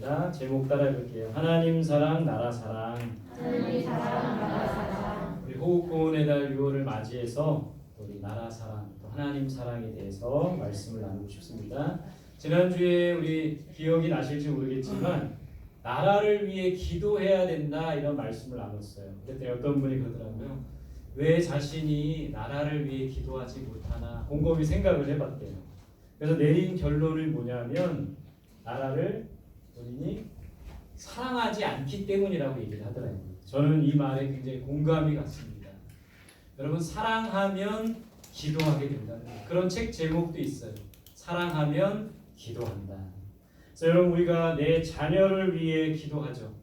하겠습니다. 제목 따라해볼게요. 하나님 사랑, 나라 사랑. 하나님 사랑, 나라 사랑. 우리 호흡고운의 달 6월을 맞이해서 우리 나라 사랑, 또 하나님 사랑에 대해서 말씀을 나누고 싶습니다. 지난주에 우리 기억이 나실지 모르겠지만 나라를 위해 기도해야 된다 이런 말씀을 나눴어요. 그때 어떤 분이 그러더라고요. 왜 자신이 나라를 위해 기도하지 못하나 곰곰이 생각을 해봤대요. 그래서 내린 결론이 뭐냐면 나라를 본인이 사랑하지 않기 때문이라고 얘기를 하더라고요. 저는 이 말에 굉장히 공감이 갔습니다. 여러분, 사랑하면 기도하게 된다는 그런 책 제목도 있어요. 사랑하면 기도한다. 그래서 여러분, 우리가 내 자녀를 위해 기도하죠.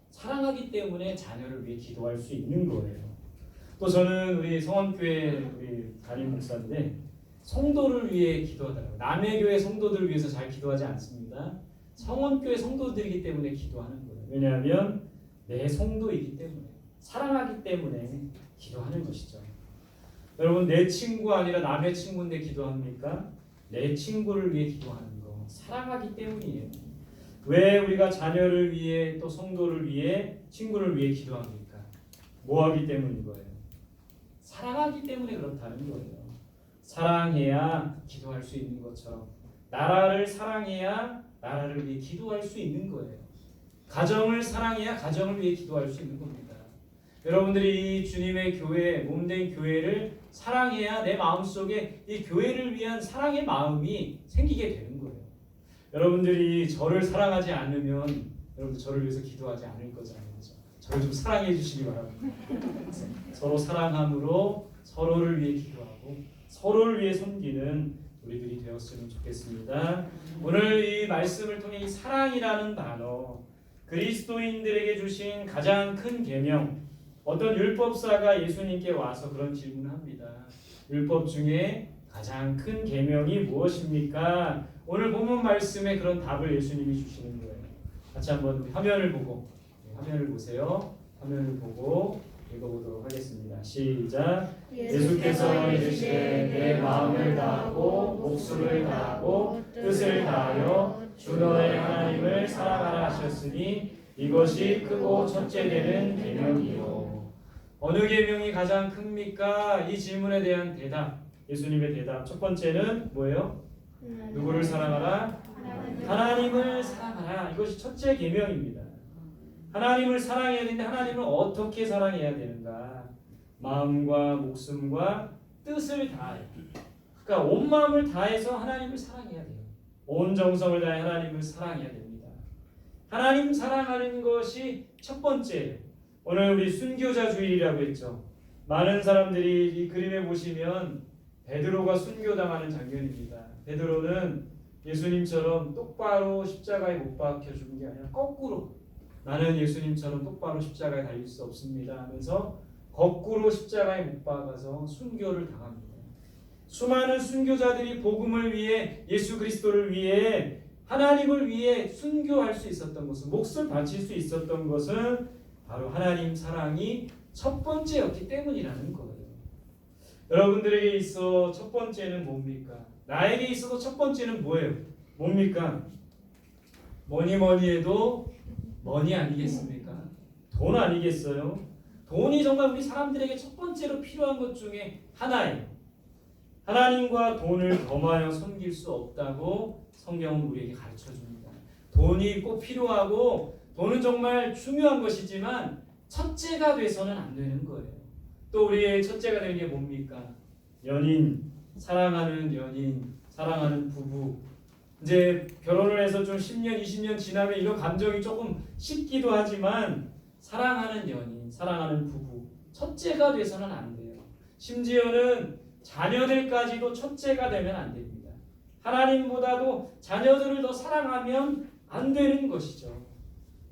사랑하기 때문에 자녀를 위해 기도할 수 있는 거예요. 또 저는 우리 성원교회 우리 담임 목사인데 성도를 위해 기도하더라고요. 남의 교회 성도들을 위해서 잘 기도하지 않습니다. 성원교회 성도들이기 때문에 기도하는 거예요. 왜냐하면 내 성도이기 때문에, 사랑하기 때문에 기도하는 것이죠. 여러분, 내 친구 아니라 남의 친구인데 기도합니까? 내 친구를 위해 기도하는 거 사랑하기 때문이에요. 왜 우리가 자녀를 위해 또 성도를 위해 친구를 위해 기도합니까? 뭐 하기 때문인 거예요? 사랑하기 때문에 그렇다는 거예요. 사랑해야 기도할 수 있는 것처럼 나라를 사랑해야 나라를 위해 기도할 수 있는 거예요. 가정을 사랑해야 가정을 위해 기도할 수 있는 겁니다. 여러분들이 이 주님의 교회, 몸된 교회를 사랑해야 내 마음속에 이 교회를 위한 사랑의 마음이 생기게 되는 거예요. 여러분들이 저를 사랑하지 않으면 여러분들 저를 위해서 기도하지 않을 거잖아요. 그렇죠? 저를 좀 사랑해 주시기 바랍니다. 서로 사랑함으로 서로를 위해 기도하고 서로를 위해 섬기는 우리들이 되었으면 좋겠습니다. 오늘 이 말씀을 통해 이 사랑이라는 단어, 그리스도인들에게 주신 가장 큰 계명, 어떤 율법사가 예수님께 와서 그런 질문을 합니다. 율법 중에 가장 큰 계명이 무엇입니까? 오늘 본문 말씀에 그런 답을 예수님이 주시는 거예요. 같이 한번 우리 화면을 보세요. 화면을 보고 읽어보도록 하겠습니다. 시작. 예수께서 이르시되 내 마음을 다하고 목숨을 다하고 뜻을 다하여 주 너의 하나님을 사랑하라 하셨으니 이것이 크고 첫째 되는 계명이요. 어느 계명이 가장 큽니까? 이 질문에 대한 대답, 예수님의 대답. 첫 번째는 뭐예요? 누구를 사랑하라? 하나님을 사랑하라. 이것이 첫째 계명입니다. 하나님을 사랑해야 되는데 하나님을 어떻게 사랑해야 되는가? 마음과 목숨과 뜻을 다해. 그러니까 온 마음을 다해서 하나님을 사랑해야 돼요. 온 정성을 다해 하나님을 사랑해야 됩니다. 하나님 사랑하는 것이 첫 번째예요. 오늘 우리 순교자 주일이라고 했죠. 많은 사람들이 이 그림에 보시면 베드로가 순교당하는 장면입니다. 베드로는 예수님처럼 똑바로 십자가에 못 박혀 죽은 게 아니라 거꾸로, 나는 예수님처럼 똑바로 십자가에 달릴 수 없습니다 하면서 거꾸로 십자가에 못 박아서 순교를 당합니다. 수많은 순교자들이 복음을 위해, 예수 그리스도를 위해, 하나님을 위해 순교할 수 있었던 것은, 몫을 바칠 수 있었던 것은 바로 하나님 사랑이 첫 번째였기 때문이라는 거예요. 여러분들에게 있어 첫 번째는 뭡니까? 나에게 있어서 첫 번째는 뭐예요? 뭡니까? 뭐니 해도 머니 아니겠습니까? 돈 아니겠어요? 돈이 정말 우리 사람들에게 첫 번째로 필요한 것 중에 하나예요. 하나님과 돈을 겸하여 섬길 수 없다고 성경은 우리에게 가르쳐줍니다. 돈이 꼭 필요하고 돈은 정말 중요한 것이지만 첫째가 돼서는 안 되는 거예요. 또 우리의 첫째가 되는 게 뭡니까? 연인, 사랑하는 연인, 사랑하는 부부. 이제 결혼을 해서 좀 10년, 20년 지나면 이런 감정이 조금 식기도 하지만 사랑하는 연인, 사랑하는 부부, 첫째가 돼서는 안 돼요. 심지어는 자녀들까지도 첫째가 되면 안 됩니다. 하나님보다도 자녀들을 더 사랑하면 안 되는 것이죠.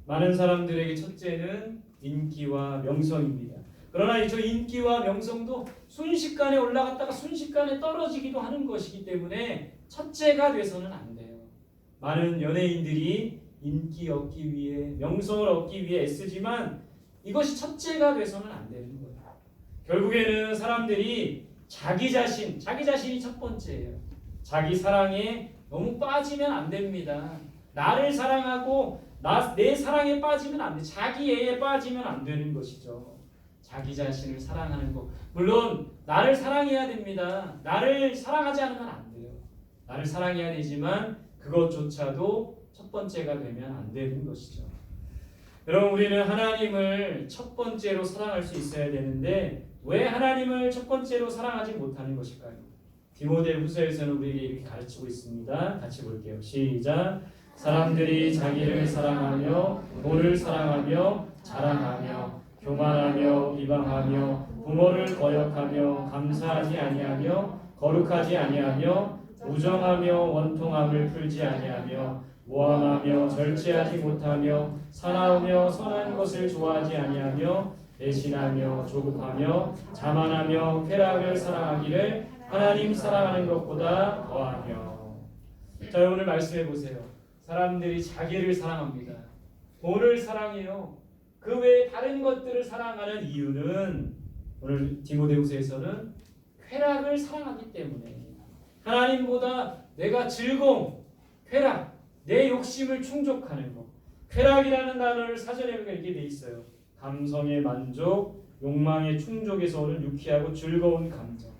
많은 사람들에게 첫째는 인기와 명성입니다. 그러나 이 인기와 명성도 순식간에 올라갔다가 순식간에 떨어지기도 하는 것이기 때문에 첫째가 돼서는 안 돼요. 많은 연예인들이 인기 얻기 위해, 명성을 얻기 위해 애쓰지만 이것이 첫째가 돼서는 안 되는 거예요. 결국에는 사람들이 자기 자신이 첫 번째예요. 자기 사랑에 너무 빠지면 안 됩니다. 나를 사랑하고 내 사랑에 빠지면 안 돼. 자기 애에 빠지면 안 되는 것이죠. 자기 자신을 사랑하는 것. 물론 나를 사랑해야 됩니다. 나를 사랑하지 않으면 안 돼요. 나를 사랑해야 되지만 그것조차도 첫 번째가 되면 안 되는 것이죠. 여러분, 우리는 하나님을 첫 번째로 사랑할 수 있어야 되는데 왜 하나님을 첫 번째로 사랑하지 못하는 것일까요? 디모데후서에서는 우리에게 이렇게 가르치고 있습니다. 같이 볼게요. 시작. 사람들이 자기를 사랑하며 돈을 사랑하며 자랑하며 교만하며 비방하며 부모를 거역하며 감사하지 아니하며 거룩하지 아니하며 우정하며 원통함을 풀지 아니하며 모함하며 절제하지 못하며 사나우며 선한 것을 좋아하지 아니하며 배신하며 조급하며 자만하며 쾌락을 사랑하기를 하나님 사랑하는 것보다 더하며. 자, 오늘 말씀해 보세요. 사람들이 자기를 사랑합니다. 돈을 사랑해요. 그 외에 다른 것들을 사랑하는 이유는 오늘 디모데후서에서는 쾌락을 사랑하기 때문에 하나님보다 내가 즐거움, 쾌락, 내 욕심을 충족하는 것. 쾌락이라는 단어를 사전에 보면 이렇게 돼 있어요. 감성의 만족, 욕망의 충족에서 오는 유쾌하고 즐거운 감정.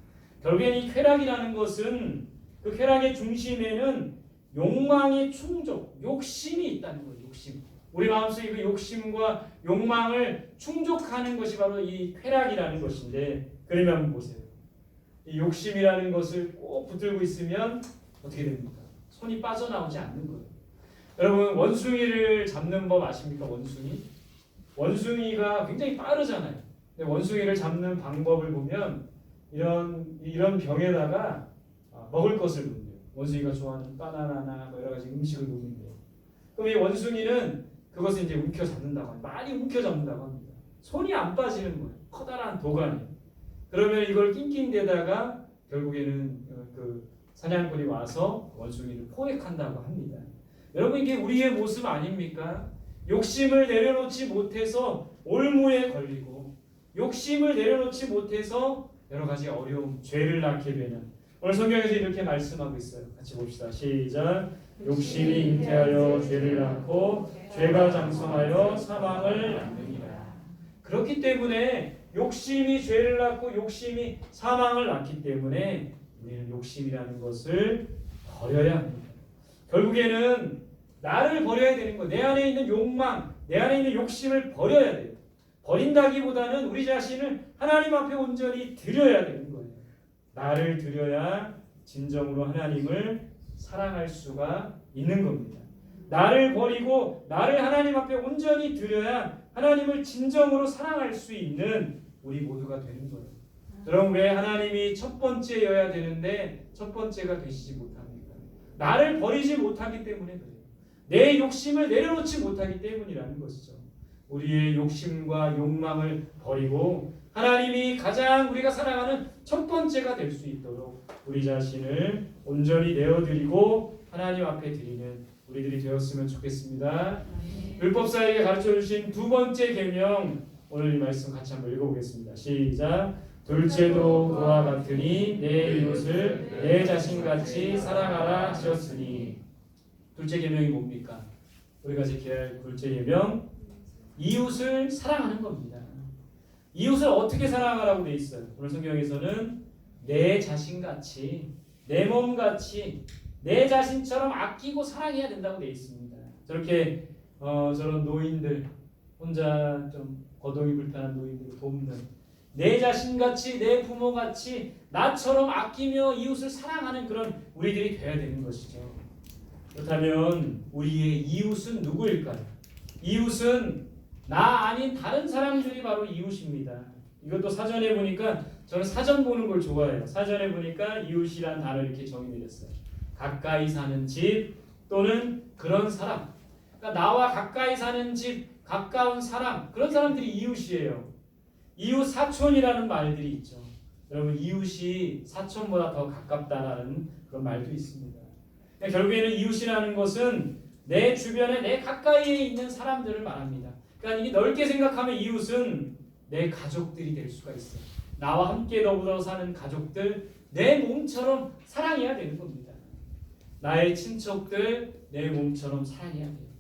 결국엔 이 쾌락이라는 것은 그 쾌락의 중심에는 욕망의 충족, 욕심이 있다는 거예요. 욕심. 우리 마음속에 그 욕심과 욕망을 충족하는 것이 바로 이 쾌락이라는 것인데, 그러면 한번 보세요. 이 욕심이라는 것을 꼭 붙들고 있으면 어떻게 됩니까? 손이 빠져나오지 않는 거예요. 여러분, 원숭이를 잡는 법 아십니까? 원숭이? 원숭이가 굉장히 빠르잖아요. 근데 원숭이를 잡는 방법을 보면 이런 병에다가 먹을 것을 놓는데요. 원숭이가 좋아하는 바나나나 뭐 여러 가지 음식을 놓는데요. 그럼 이 원숭이는 그것을 이제 움켜 잡는다고 합니다. 많이 움켜 잡는다고 합니다. 손이 안 빠지는 거예요. 커다란 도가니. 그러면 이걸 낑낑대다가 결국에는 그 사냥꾼이 와서 원숭이를 포획한다고 합니다. 여러분, 이게 우리의 모습 아닙니까? 욕심을 내려놓지 못해서 올무에 걸리고 욕심을 내려놓지 못해서 여러 가지 어려움, 죄를 낳게 되는, 오늘 성경에서 이렇게 말씀하고 있어요. 같이 봅시다. 시작. 욕심이 잉태하여 죄를 낳고 죄가 장성하여 사망을 낳느니라. 그렇기 때문에 욕심이 죄를 낳고 욕심이 사망을 낳기 때문에 우리는 욕심이라는 것을 버려야 합니다. 결국에는 나를 버려야 되는 거, 내 안에 있는 욕망, 내 안에 있는 욕심을 버려야 돼요. 버린다기보다는 우리 자신을 하나님 앞에 온전히 드려야 되는 거예요. 나를 드려야 진정으로 하나님을 사랑할 수가 있는 겁니다. 나를 버리고 나를 하나님 앞에 온전히 드려야 하나님을 진정으로 사랑할 수 있는 우리 모두가 되는 거예요. 여러분, 왜 하나님이 첫 번째여야 되는데 첫 번째가 되시지 못합니까? 나를 버리지 못하기 때문에 그래요. 내 욕심을 내려놓지 못하기 때문이라는 것이죠. 우리의 욕심과 욕망을 버리고 하나님이 가장 우리가 사랑하는 첫 번째가 될 수 있도록 우리 자신을 온전히 내어드리고 하나님 앞에 드리는 우리들이 되었으면 좋겠습니다. 율법사에게 가르쳐주신 두 번째 계명, 오늘 이 말씀 같이 한번 읽어보겠습니다. 시작. 둘째도 그와 같으니 내 이웃을 내 자신같이 사랑하라 하셨으니. 둘째 계명이 뭡니까? 우리가 지켜야 할 둘째 계명, 이웃을 사랑하는 겁니다. 이웃을 어떻게 사랑하라고 돼 있어요? 오늘 성경에서는 내 자신같이, 내 몸같이, 내 자신처럼 아끼고 사랑해야 된다고 돼 있습니다. 저렇게 저런 노인들, 혼자 좀 거동이 불편한 노인들을 돕는, 내 자신같이, 내 부모같이 나처럼 아끼며 이웃을 사랑하는 그런 우리들이 돼야 되는 것이죠. 그렇다면 우리의 이웃은 누구일까요? 이웃은 나 아닌 다른 사람들이 바로 이웃입니다. 이것도 사전에 보니까, 저는 사전 보는 걸 좋아해요. 사전에 보니까 이웃이란 단어를 이렇게 정의내렸어요. 가까이 사는 집 또는 그런 사람. 그러니까 나와 가까이 사는 집, 가까운 사람, 그런 사람들이 이웃이에요. 이웃 사촌이라는 말들이 있죠. 여러분, 이웃이 사촌보다 더 가깝다라는 그런 말도 있습니다. 그러니까 결국에는 이웃이라는 것은 내 주변에, 내 가까이에 있는 사람들을 말합니다. 그러니까 이게 넓게 생각하면 이웃은 내 가족들이 될 수가 있어요. 나와 함께 더불어 사는 가족들, 내 몸처럼 사랑해야 되는 겁니다. 나의 친척들 내 몸처럼 사랑해야 돼요.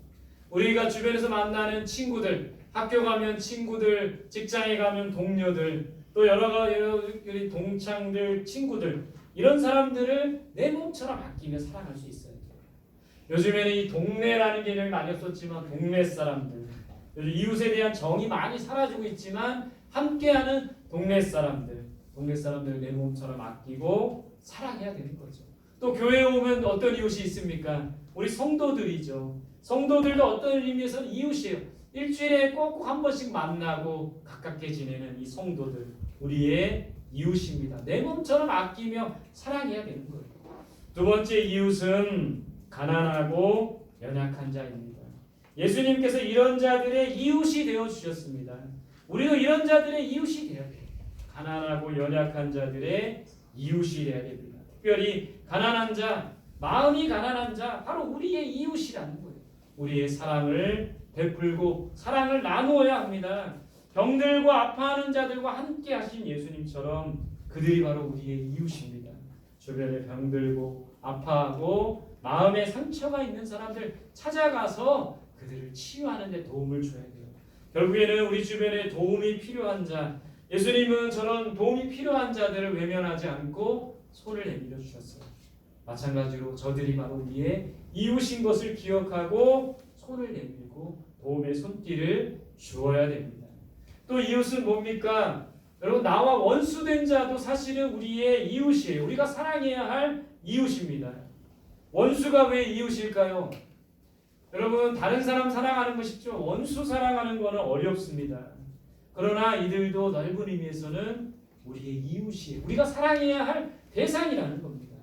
우리가 주변에서 만나는 친구들, 학교 가면 친구들, 직장에 가면 동료들, 또 여러 가지 동창들, 친구들, 이런 사람들을 내 몸처럼 아끼며 사랑할 수 있어야 돼요. 요즘에는 이 동네라는 개념이 많이 없었지만 동네 사람들, 요즘 이웃에 대한 정이 많이 사라지고 있지만 함께하는 동네 사람들 내 몸처럼 아끼고 사랑해야 되는 거죠. 또 교회에 오면 어떤 이웃이 있습니까? 우리 성도들이죠. 성도들도 어떤 의미에서는 이웃이에요. 일주일에 꼭 한 번씩 만나고 가깝게 지내는 이 성도들, 우리의 이웃입니다. 내 몸처럼 아끼며 사랑해야 되는 거예요. 두 번째 이웃은 가난하고 연약한 자입니다. 예수님께서 이런 자들의 이웃이 되어 주셨습니다. 우리도 이런 자들의 이웃이 되어야 돼요. 가난하고 연약한 자들의 이웃이 되어야 됩니다. 특별히 가난한 자, 마음이 가난한 자, 바로 우리의 이웃이라는 거예요. 우리의 사랑을 베풀고 사랑을 나누어야 합니다. 병들고 아파하는 자들과 함께 하신 예수님처럼 그들이 바로 우리의 이웃입니다. 주변에 병들고 아파하고 마음에 상처가 있는 사람들 찾아가서 그들을 치유하는 데 도움을 줘야 돼요. 결국에는 우리 주변에 도움이 필요한 자, 예수님은 저런 도움이 필요한 자들을 외면하지 않고 손을 내밀어 주셨어요. 마찬가지로 저들이 바로 우리의 이웃인 것을 기억하고 손을 내밀고 도움의 손길을 주어야 됩니다. 또 이웃은 뭡니까? 여러분, 나와 원수된 자도 사실은 우리의 이웃이에요. 우리가 사랑해야 할 이웃입니다. 원수가 왜 이웃일까요? 여러분, 다른 사람 사랑하는 거 쉽죠. 원수 사랑하는 거는 어렵습니다. 그러나 이들도 넓은 의미에서는 우리의 이웃이에요. 우리가 사랑해야 할 대상이라는 겁니다.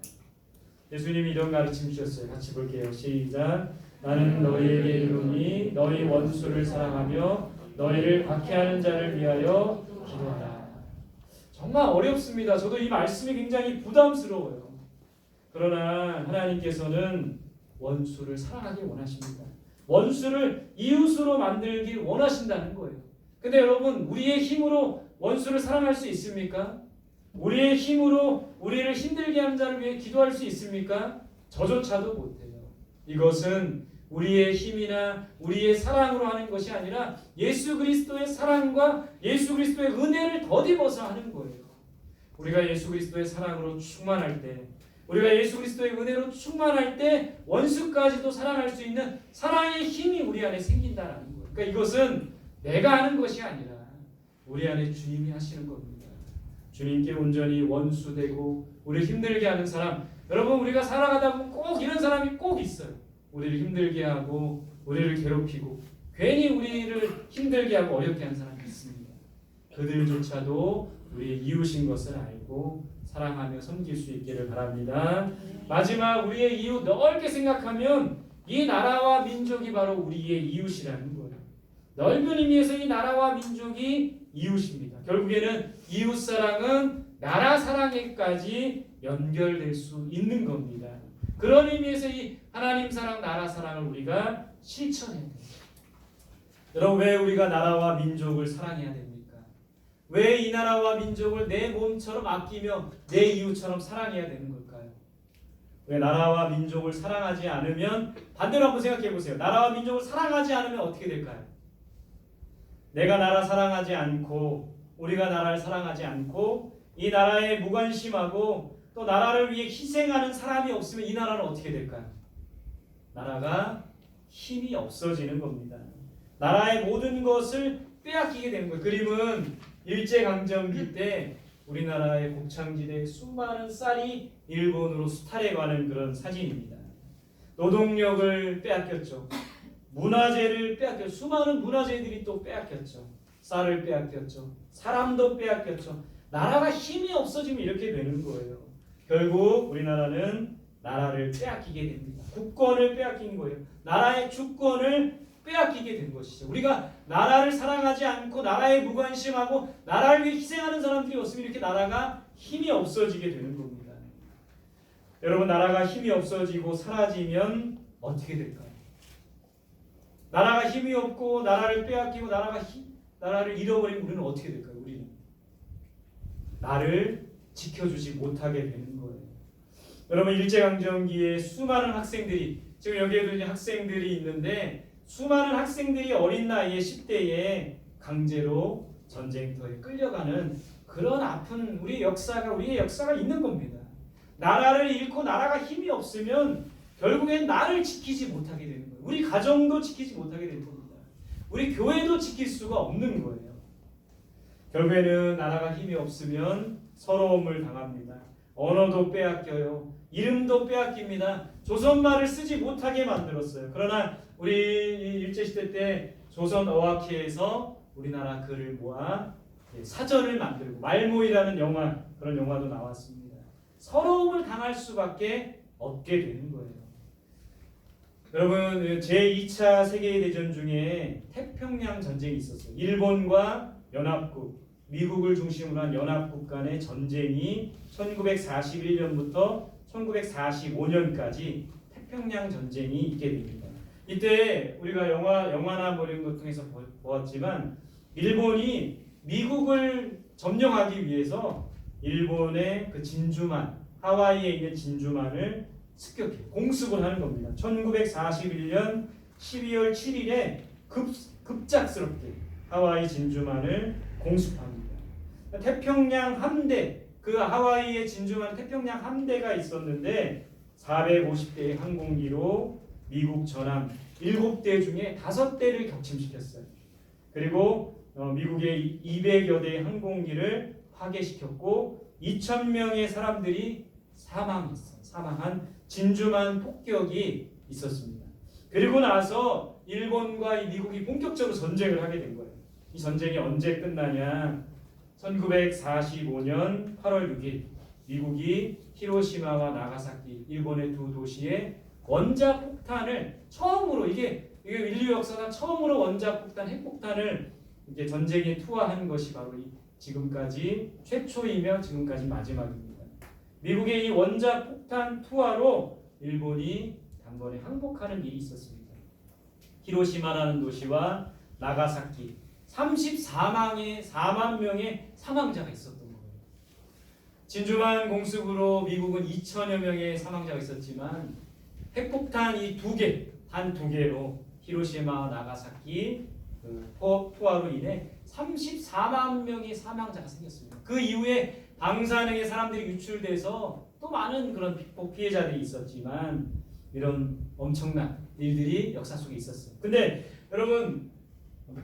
예수님이 이런 가르침 주셨어요. 같이 볼게요. 시작. 나는 너희에게 이르노니 너희 원수를 사랑하며 너희를 박해하는 자를 위하여 기도하라. 정말 어렵습니다. 저도 이 말씀이 굉장히 부담스러워요. 그러나 하나님께서는 원수를 사랑하길 원하십니다. 원수를 이웃으로 만들길 원하신다는 거예요. 근데 여러분, 우리의 힘으로 원수를 사랑할 수 있습니까? 우리의 힘으로 우리를 힘들게 하는 자를 위해 기도할 수 있습니까? 저조차도 못해요. 이것은 우리의 힘이나 우리의 사랑으로 하는 것이 아니라 예수 그리스도의 사랑과 예수 그리스도의 은혜를 덧입어서 하는 거예요. 우리가 예수 그리스도의 사랑으로 충만할 때, 우리가 예수 그리스도의 은혜로 충만할 때 원수까지도 사랑할 수 있는 사랑의 힘이 우리 안에 생긴다는 거예요. 그러니까 이것은 내가 하는 것이 아니라 우리 안에 주님이 하시는 겁니다. 주님께 온전히 원수되고 우리를 힘들게 하는 사람, 여러분, 우리가 살아가다 보면 꼭 이런 사람이 꼭 있어요. 우리를 힘들게 하고 우리를 괴롭히고 괜히 우리를 힘들게 하고 어렵게 하는 사람이 있습니다. 그들조차도 우리의 이웃인 것을 알고 사랑하며 섬길 수 있기를 바랍니다. 마지막, 우리의 이웃 넓게 생각하면 이 나라와 민족이 바로 우리의 이웃이라는 거예요. 넓은 의미에서 이 나라와 민족이 이웃입니다. 결국에는 이웃 사랑은 나라 사랑에까지 연결될 수 있는 겁니다. 그런 의미에서 이 하나님 사랑, 나라 사랑을 우리가 실천해야 됩니다. 여러분, 왜 우리가 나라와 민족을 사랑해야 됩니까? 왜 이 나라와 민족을 내 몸처럼 아끼며 내 이웃처럼 사랑해야 되는 걸까요? 왜 나라와 민족을 사랑하지 않으면, 반대로 한번 생각해 보세요. 나라와 민족을 사랑하지 않으면 어떻게 될까요? 내가 나라 사랑하지 않고, 우리가 나라를 사랑하지 않고 이 나라에 무관심하고 또 나라를 위해 희생하는 사람이 없으면 이 나라는 어떻게 될까요? 나라가 힘이 없어지는 겁니다. 나라의 모든 것을 빼앗기게 되는 거예요. 그림은 일제강점기 때 우리나라의 곡창지대에 수많은 쌀이 일본으로 수탈해 가는 그런 사진입니다. 노동력을 빼앗겼죠. 문화재를 빼앗겼죠. 수많은 문화재들이 또 빼앗겼죠. 쌀을 빼앗겼죠. 사람도 빼앗겼죠. 나라가 힘이 없어지면 이렇게 되는 거예요. 결국 우리나라는 나라를 빼앗기게 됩니다. 국권을 빼앗긴 거예요. 나라의 주권을 빼앗기게 된 것이죠. 우리가 나라를 사랑하지 않고 나라에 무관심하고 나라를 위해 희생하는 사람들이 없으면 이렇게 나라가 힘이 없어지게 되는 겁니다. 여러분, 나라가 힘이 없어지고 사라지면 어떻게 될까요? 나라가 힘이 없고 나라를 빼앗기고 나라를 잃어버리면 우리는 어떻게 될까요? 우리는 나를 지켜주지 못하게 되는 거예요. 여러분 일제강점기에 수많은 학생들이 지금 여기에도 이제 학생들이 있는데 수많은 학생들이 어린 나이에 10대에 강제로 전쟁터에 끌려가는 그런 아픈 우리의 역사가 있는 겁니다. 나라를 잃고 나라가 힘이 없으면 결국엔 나를 지키지 못하게 되는 거예요. 우리 가정도 지키지 못하게 될 겁니다. 우리 교회도 지킬 수가 없는 거예요. 결국에는 나라가 힘이 없으면 서러움을 당합니다. 언어도 빼앗겨요. 이름도 빼앗깁니다. 조선말을 쓰지 못하게 만들었어요. 그러나 우리 일제시대 때 조선어학회에서 우리나라 글을 모아 사전을 만들고 말모이라는 그런 영화도 나왔습니다. 서러움을 당할 수밖에 없게 되는 거예요. 여러분 제2차 세계대전 중에 태평양 전쟁이 있었어요. 일본과 연합국, 미국을 중심으로 한 연합국 간의 전쟁이 1941년부터 1945년까지 태평양 전쟁이 있게 됩니다. 이때 우리가 영화나 뭐 이런 것 통해서 보았지만 일본이 미국을 점령하기 위해서 일본의 그 진주만, 하와이에 있는 진주만을 습격해요. 공습을 하는 겁니다. 1941년 12월 7일에 급작스럽게 하와이 진주만을 공습합니다. 태평양 함대, 그 하와이의 진주만 태평양 함대가 있었는데 450대의 항공기로 미국 전함 7대 중에 5대를 격침시켰어요. 그리고 미국의 200여 대의 항공기를 파괴시켰고 2,000명의 사람들이 사망한 진주만 폭격이 있었습니다. 그리고 나서 일본과 미국이 본격적으로 전쟁을 하게 된 거예요. 이 전쟁이 언제 끝나냐? 1945년 8월 6일 미국이 히로시마와 나가사키 일본의 두 도시에 원자폭탄을 처음으로 이게 인류 역사상 처음으로 원자폭탄 핵폭탄을 이제 전쟁에 투하한 것이 바로 지금까지 최초이며 지금까지 마지막입니다. 미국의 이 원자폭탄 투하로 일본이 단번에 항복하는 일이 있었습니다. 히로시마라는 도시와 나가사키 34만 명의 사망자가 있었던 거예요. 진주만 공습으로 미국은 2천여 명의 사망자가 있었지만 핵폭탄 단 두 개로 히로시마와 나가사키 포화로 인해 34만 명의 사망자가 생겼습니다. 그 이후에 방사능의 사람들이 유출돼서 또 많은 그런 피해자들이 있었지만 이런 엄청난 일들이 역사 속에 있었어요. 근데 여러분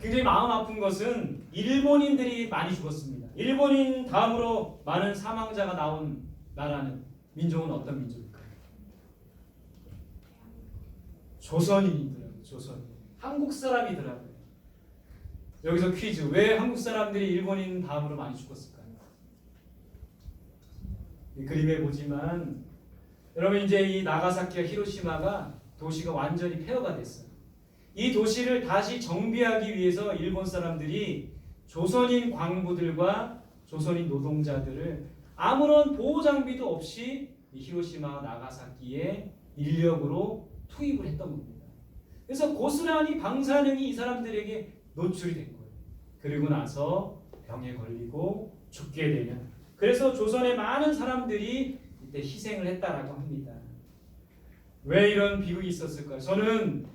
굉장히 마음 아픈 것은 일본인들이 많이 죽었습니다. 일본인 다음으로 많은 사망자가 나온 민족은 어떤 민족일까요? 조선인이더라고요. 조선인. 한국 사람이더라고요. 여기서 퀴즈. 왜 한국 사람들이 일본인 다음으로 많이 죽었을까요? 이 그림에 보지만 여러분 이제 이 나가사키와 히로시마가 도시가 완전히 폐허가 됐어요. 이 도시를 다시 정비하기 위해서 일본 사람들이 조선인 광부들과 조선인 노동자들을 아무런 보호 장비도 없이 히로시마와 나가사키에 인력으로 투입을 했던 겁니다. 그래서 고스란히 방사능이 이 사람들에게 노출이 된 거예요. 그리고 나서 병에 걸리고 죽게 되는. 그래서 조선의 많은 사람들이 이때 희생을 했다라고 합니다. 왜 이런 비극이 있었을까요? 저는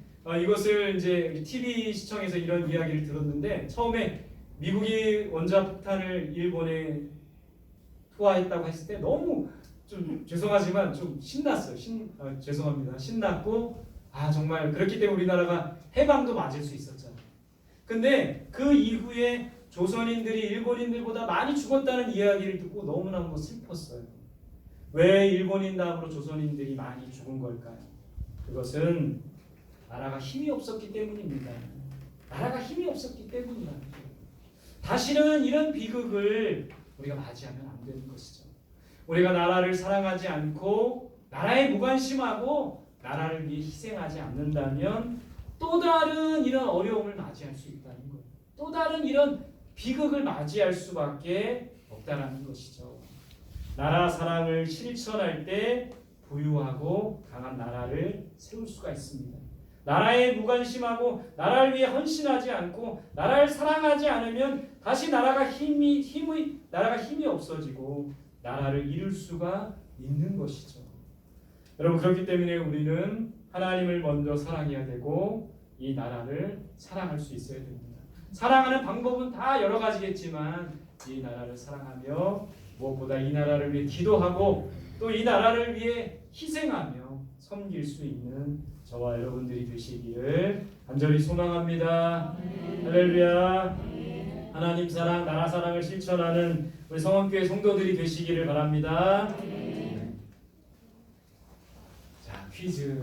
이것을 이제 TV 시청에서 이런 이야기를 들었는데 처음에 미국이 원자폭탄을 일본에 투하했다고 했을 때 너무 좀 죄송하지만 좀 신났어요. 죄송합니다. 신났고 정말 그렇기 때문에 우리나라가 해방도 맞을 수 있었잖아요. 근데 그 이후에 조선인들이 일본인들보다 많이 죽었다는 이야기를 듣고 너무너무 슬펐어요. 왜 일본인 다음으로 조선인들이 많이 죽은 걸까요? 그것은 나라가 힘이 없었기 때문입니다. 나라가 힘이 없었기 때문이다. 다시는 이런 비극을 우리가 맞이하면 안 되는 것이죠. 우리가 나라를 사랑하지 않고 나라에 무관심하고 나라를 위해 희생하지 않는다면 또 다른 이런 어려움을 맞이할 수 있다는 거예요. 또 다른 이런 비극을 맞이할 수밖에 없다는 것이죠. 나라 사랑을 실천할 때 부유하고 강한 나라를 세울 수가 있습니다. 나라에 무관심하고 나라를 위해 헌신하지 않고 나라를 사랑하지 않으면 다시 나라가 힘이 없어지고 나라를 잃을 수가 있는 것이죠. 여러분 그렇기 때문에 우리는 하나님을 먼저 사랑해야 되고 이 나라를 사랑할 수 있어야 됩니다. 사랑하는 방법은 다 여러 가지겠지만 이 나라를 사랑하며 무엇보다 이 나라를 위해 기도하고 또 이 나라를 위해 희생하며 섬길 수 있는 저와 여러분들이 되시기를 간절히 소망합니다. 할렐루야. 하나님 사랑, 나라 사랑을 실천하는 우리 성원교회 성도들이 되시기를 바랍니다. 자, 퀴즈.